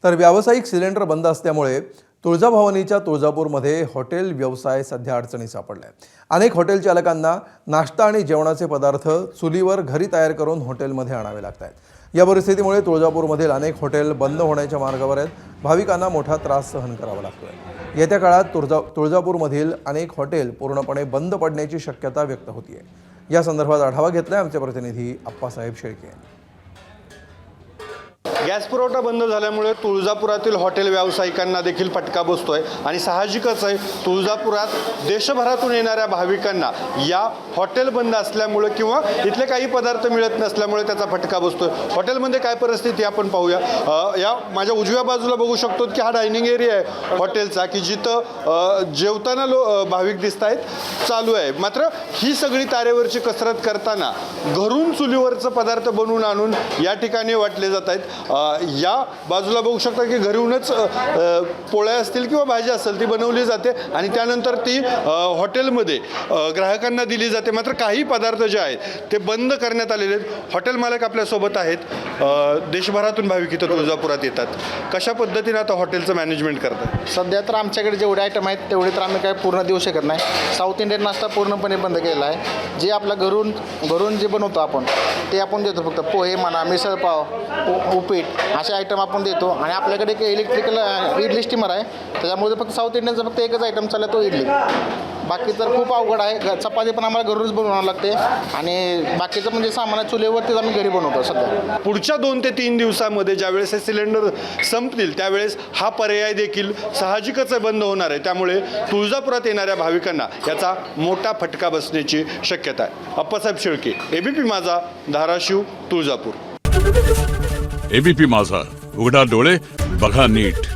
तर व्यावसायिक सिलेंडर बंद असल्यामुळे तुळजाभवानीच्या तुळजापूरमध्ये हॉटेल व्यवसाय सध्या अडचणीत सापडला आहे। अनेक हॉटेल चालकांना नाश्ता आणि जेवणाचे पदार्थ चुलीवर घरी तयार करून हॉटेलमध्ये आणावे लागत आहेत। या परिस्थितीमुळे तुळजापूरमधील अनेक हॉटेल बंद होण्याच्या मार्गावर आहेत। भाविकांना मोठा त्रास सहन करावा लागतोय। येत्या काळात तुळजापूरमधील अनेक हॉटेल पूर्णपणे बंद पडण्याची शक्यता व्यक्त होती आहे। या संदर्भात आढावा घेतलाय आमचे प्रतिनिधी अप्पासाहेब शेळके यांनी। गॅस पुरवठा बंद झाल्यामुळे तुळजापुरातील हॉटेल व्यावसायिकांना देखील फटका बसतोय आणि साहजिकच आहे, तुळजापुरात देशभरातून येणाऱ्या भाविकांना या हॉटेल बंद असल्यामुळे किंवा इथले काही पदार्थ मिळत नसल्यामुळे त्याचा फटका बसतोय। हॉटेलमध्ये काय परिस्थिती आपण पाहूया। या माझ्या उजव्या बाजूला बघू शकतो की हा डायनिंग एरिया आहे हॉटेलचा, की जिथं जेवताना भाविक दिसत आहेत, चालू आहे। मात्र ही सगळी तारेवरची कसरत करताना घरून चुलीवरचं पदार्थ बनवून आणून या ठिकाणी वाटले जात आहेत। या बाजूला बघू शकता की घरूनच पोळ्या असतील किंवा भाजी असेल ती बनवली जाते आणि त्यानंतर ती हॉटेलमध्ये ग्राहकांना दिली जाते। मात्र काही पदार्थ जे आहेत ते बंद करण्यात आलेले आहेत। हॉटेल मालक आपल्यासोबत आहेत। देशभरातून भाविक इथं तुळजापुरात येतात। कशा पद्धतीने आता हॉटेलचं मॅनेजमेंट करतात? सध्या तर आमच्याकडे जेवढे आयटम आहेत तेवढे तर आम्ही काय पूर्ण देऊ शकत नाही। साऊथ इंडियन नाश्ता पूर्णपणे बंद केलेला आहे। जे आपलं घरून जे बनवतो आपण ते आपण देतो, फक्त पोहे म्हणा, मिसळपाव, उपीट असे आयटम आपण देतो। आणि आपल्याकडे एक इलेक्ट्रिकल इडली स्टीमर आहे, त्याच्यामुळे फक्त साऊथ इंडियनचा फक्त एकच आयटम चालला, तो इडली। बाकी तर खूप अवघड आहे। चपाती पण आम्हाला घरूनच बनवावं लागते आणि बाकीचं म्हणजे सामान चुलीवरतीच आम्ही घरी बनवतो सध्या। पुढच्या 2 ते 3 दिवसांमध्ये ज्यावेळेस हे सिलेंडर संपतील त्यावेळेस हा पर्याय देखील साहजिकच बंद होणार आहे। त्यामुळे तुळजापुरात येणाऱ्या भाविकांना याचा मोठा फटका बसण्याची शक्यता आहे। अप्पासाहेब शेळके, एबीपी माझा, धाराशिव, तुळजापूर। एबीपी माझा, उघडा डोळे बघा नीट।